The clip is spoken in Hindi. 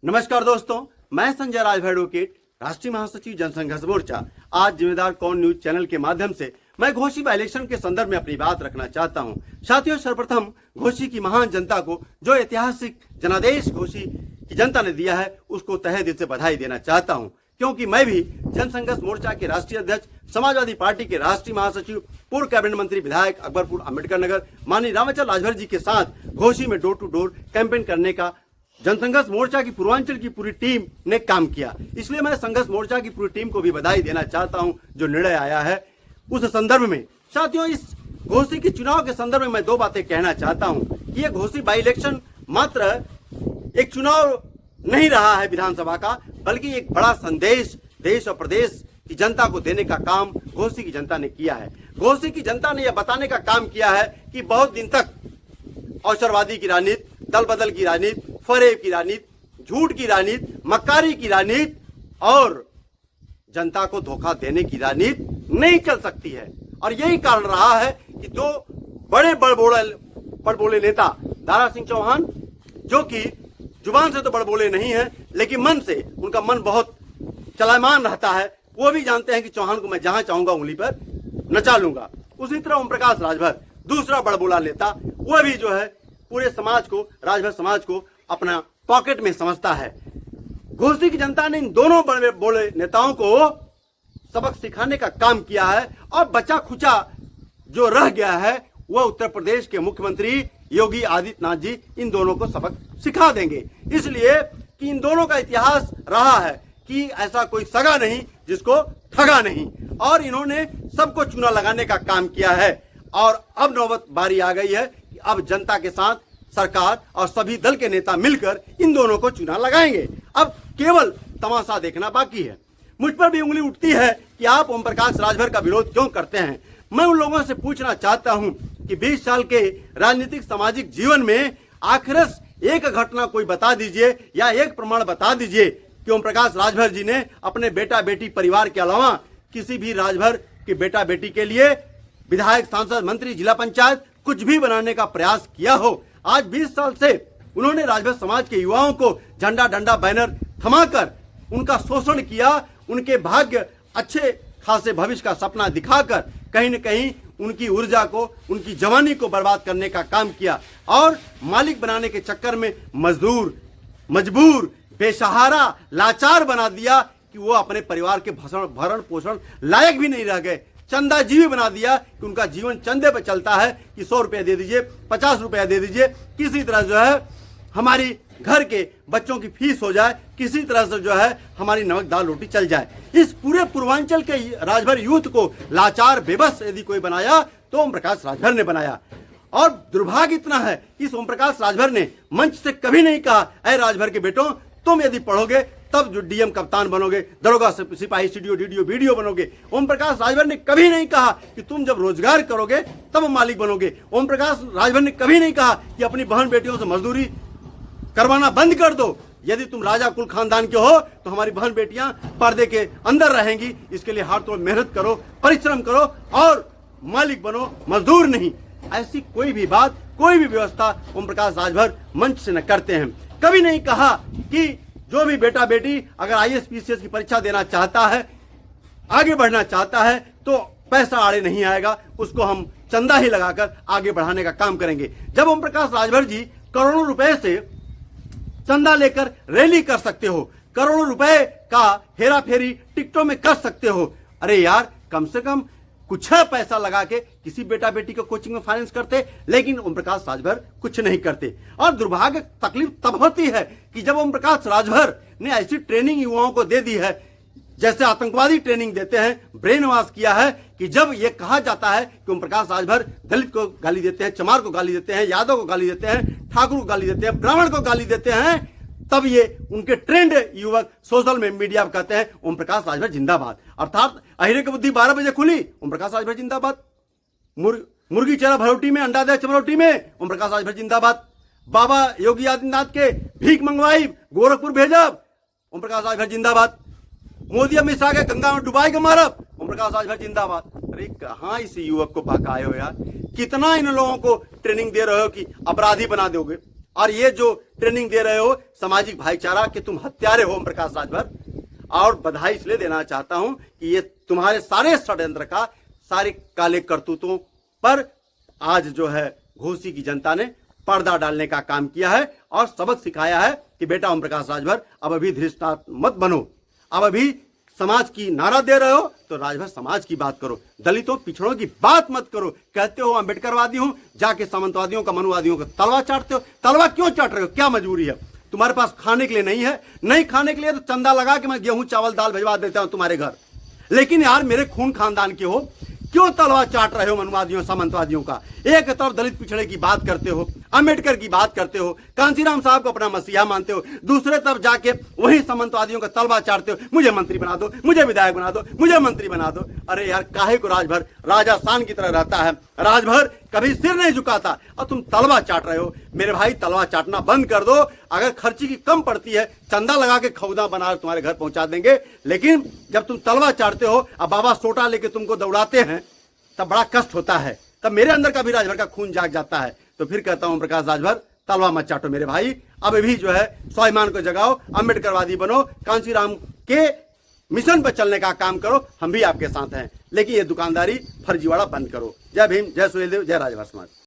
नमस्कार दोस्तों, मैं संजय राजभर एडवोकेट, राष्ट्रीय महासचिव जनसंघर्ष मोर्चा। आज जिम्मेदार कौन न्यूज चैनल के माध्यम से मैं घोसी बाई इलेक्शन के संदर्भ में अपनी बात रखना चाहता हूं। साथियों, सर्वप्रथम घोसी की महान जनता को जो ऐतिहासिक जनादेश घोसी की जनता ने दिया है उसको तहे दिल से बधाई देना चाहता हूं, क्योंकि मैं भी जनसंघर्ष मोर्चा के राष्ट्रीय अध्यक्ष, समाजवादी पार्टी के राष्ट्रीय महासचिव, पूर्व कैबिनेट मंत्री, विधायक अकबरपुर अम्बेडकर नगर माननीय रामाचल राजभर जी के साथ घोसी में डोर टू डोर कैंपेन करने का जनसंघर्ष मोर्चा की पूर्वांचल की पूरी टीम ने काम किया। इसलिए मैं संघर्ष मोर्चा की पूरी टीम को भी बधाई देना चाहता हूं जो निर्णय आया है उस संदर्भ में। साथियों, इस घोसी के चुनाव के संदर्भ में मैं दो बातें कहना चाहता हूं कि ये घोसी बाई इलेक्शन मात्र एक चुनाव नहीं रहा है विधानसभा का, बल्कि एक बड़ा संदेश देश और प्रदेश की जनता को देने का काम घोसी की जनता ने किया है। घोसी की जनता ने यह बताने का काम किया है कि बहुत दिन तक अवसरवादी की राजनीति, दल बदल की राजनीति, फरेब की राजनीति, झूठ की राजनीति, मक्कारी की राजनीति और जनता को धोखा देने की राजनीति नहीं चल सकती है। और यही कारण रहा है कि दो बड़े बड़बोले नेता, दारा सिंह चौहान, जो कि जुबान से तो बड़बोले नहीं है लेकिन मन से उनका मन बहुत चलायमान रहता है, वो भी जानते हैं कि चौहान को मैं जहां चाहूंगा उंगली पर नचा लूंगा। उसी तरह ओम प्रकाश राजभर, दूसरा बड़बोला नेता, वह भी जो है पूरे समाज को, राजभर समाज को अपना पॉकेट में समझता है। घोसी की जनता ने इन दोनों बड़े बोले नेताओं को सबक सिखाने का काम किया है और बचा खुचा जो रह गया है वह उत्तर प्रदेश के मुख्यमंत्री योगी आदित्यनाथ जी इन दोनों को सबक सिखा देंगे। इसलिए कि इन दोनों का इतिहास रहा है कि ऐसा कोई सगा नहीं जिसको ठगा नहीं, और इन्होंने सबको चूना लगाने का काम किया है। और अब नौबत बारी आ गई है कि अब जनता के साथ सरकार और सभी दल के नेता मिलकर इन दोनों को चुना लगाएंगे। अब केवल तमाशा देखना बाकी है। मुझ पर भी उंगली उठती है कि आप ओम प्रकाश राजभर का विरोध क्यों करते हैं। मैं उन लोगों से पूछना चाहता हूं कि 20 साल के राजनीतिक सामाजिक जीवन में आखिरस एक घटना कोई बता दीजिए या एक प्रमाण बता दीजिए कि ओम प्रकाश राजभर जी ने अपने बेटा बेटी परिवार के अलावा किसी भी राजभर के बेटा बेटी के लिए विधायक, सांसद, मंत्री, जिला पंचायत कुछ भी बनाने का प्रयास किया हो। आज 20 साल से उन्होंने राजभर समाज के युवाओं को झंडा डंडा बैनर थमाकर उनका शोषण किया, उनके भाग्य अच्छे खासे भविष्य का सपना दिखाकर कहीं न कहीं उनकी ऊर्जा को, उनकी जवानी को बर्बाद करने का काम किया और मालिक बनाने के चक्कर में मजदूर, मजबूर, बेसहारा, लाचार बना दिया कि वो अपने परिवार के भरण पोषण लायक भी नहीं रह गए। चंदाजीवी बना दिया कि उनका जीवन चंदे पर चलता है कि 100 रुपया दे दीजिए, 50 रुपया दे दीजिए, किसी तरह जो है हमारी घर के बच्चों की फीस हो जाए, किसी तरह से जो है हमारी नमक दाल रोटी चल जाए। इस पूरे पूर्वांचल के राजभर यूथ को लाचार बेबस यदि कोई बनाया तो ओम प्रकाश राजभर ने बनाया। और दुर्भाग्य इतना है कि इस ओम प्रकाश राजभर ने मंच से कभी नहीं कहा, अरे राजभर के बेटों, तुम यदि पढ़ोगे तब जो डीएम कप्तान बनोगे, दरोगा सिपाही सीडीओ डीडीओ वीडियो बनोगे। ओम प्रकाश राजभर ने कभी नहीं कहा कि तुम जब रोजगार करोगे तब मालिक बनोगे। ओम प्रकाश राजभर ने कभी नहीं कहा कि अपनी बहन बेटियों से मजदूरी करवाना बंद कर दो। यदि तुम राजा कुल खानदान के हो तो हमारी बहन बेटियां पर्दे के अंदर रहेंगी। इसके लिए हाथ तोड़ मेहनत करो, परिश्रम करो और मालिक बनो, मजदूर नहीं। ऐसी कोई भी बात, कोई भी व्यवस्था ओम प्रकाश राजभर मंच से न करते हैं। कभी नहीं कहा कि जो भी बेटा बेटी अगर आईएएस पीसीएस की परीक्षा देना चाहता है, आगे बढ़ना चाहता है, तो पैसा आड़े नहीं आएगा, उसको हम चंदा ही लगाकर आगे बढ़ाने का काम करेंगे। जब ओम प्रकाश राजभर जी करोड़ों रुपए से चंदा लेकर रैली कर सकते हो, करोड़ों रुपए का हेरा फेरी टिकटों में कर सकते हो, अरे यार कम से कम कुछ पैसा लगा के किसी बेटा बेटी को कोचिंग में फाइनेंस करते, लेकिन ओम प्रकाश राजभर कुछ नहीं करते। और दुर्भाग्य तकलीफ तब होती है कि जब ओम प्रकाश राजभर ने ऐसी ट्रेनिंग युवाओं को दे दी है, जैसे आतंकवादी ट्रेनिंग देते हैं, ब्रेन वॉश किया है, कि जब यह कहा जाता है कि ओम प्रकाश राजभर दलित को गाली देते हैं, चमार को गाली देते हैं, यादव को गाली देते हैं, ठाकुर को गाली देते हैं, ब्राह्मण को गाली देते हैं, तब ये उनके ट्रेंड युवक सोशल में मीडिया में कहते हैं ओम प्रकाश राजभर जिंदाबाद। अर्थात अहिरे की बुद्धि 12 बजे खुली, ओम प्रकाश राजभर जिंदाबाद। मुर्गी चरा भरोटी में, अंडा दे चमरोटी में, ओम प्रकाश राजभर जिंदाबाद। बाबा योगी आदित्यनाथ के भीख मंगवाई, गोरखपुर भेजब, ओम प्रकाश राजभर जिंदाबाद। मोदी अमित शाह के गंगा में डुबाई के मारब, ओम प्रकाश राजभर जिंदाबाद। अरे कहाँ इस युवक को भकाए हो यार, कितना इन लोगों को ट्रेनिंग दे रहे हो कि अपराधी बना दोगे, और ये जो ट्रेनिंग दे रहे हो सामाजिक भाईचारा के, तुम हत्यारे हो ओम प्रकाश राजभर। और बधाई इसलिए देना चाहता हूं कि ये तुम्हारे सारे षड्यंत्र का, सारे काले करतूतों पर आज जो है घोसी की जनता ने पर्दा डालने का काम किया है और सबक सिखाया है कि बेटा ओम प्रकाश राजभर अब अभी धृष्टा मत बनो, अब अभी समाज की नारा दे रहे हो तो राजभर समाज की बात करो, दलितों पिछड़ों की बात मत करो। कहते हो अम्बेडकरवादी हूं, जाके सामंतवादियों का, मनुवादियों का तलवा चाटते हो। तलवा क्यों चाट रहे हो, क्या मजबूरी है? तुम्हारे पास खाने के लिए नहीं है? नहीं खाने के लिए तो चंदा लगा के मैं गेहूं चावल दाल भिजवा देता हूं तुम्हारे घर। लेकिन यार मेरे खून खानदान के हो, क्यों तलवा चाट रहे हो मनुवादियों सामंतवादियों का? एक तरफ दलित पिछड़े की बात करते हो, अम्बेडकर की बात करते हो, कांसीराम साहब को अपना मसीहा मानते हो, दूसरे तरफ जाके वही सामंतवादियों का तलवा चाटते हो, मुझे मंत्री बना दो, मुझे विधायक बना दो, मुझे मंत्री बना दो। अरे यार काहे को राजभर राजा शान की तरह रहता है, राजभर कभी सिर नहीं झुकाता और तुम तलवा चाट रहे हो। मेरे भाई तलवा चाटना बंद कर दो। अगर खर्ची की कम पड़ती है चंदा लगा के खौदा बना तुम्हारे घर पहुंचा देंगे, लेकिन जब तुम तलवा चाटते हो और बाबा सोटा लेके तुमको दौड़ाते हैं तब बड़ा कष्ट होता है, तब मेरे अंदर का भी राजभर का खून जाग जाता है। तो फिर कहता हूं प्रकाश राजभर तलवा मत चाटो मेरे भाई, अब भी जो है स्वाभिमान को जगाओ, अम्बेडकरवादी बनो, कांसीराम के मिशन पर चलने का काम करो, हम भी आपके साथ हैं। लेकिन ये दुकानदारी फर्जीवाड़ा बंद करो। जय भीम, जय सुहेलदेव, जय राजभर समाज।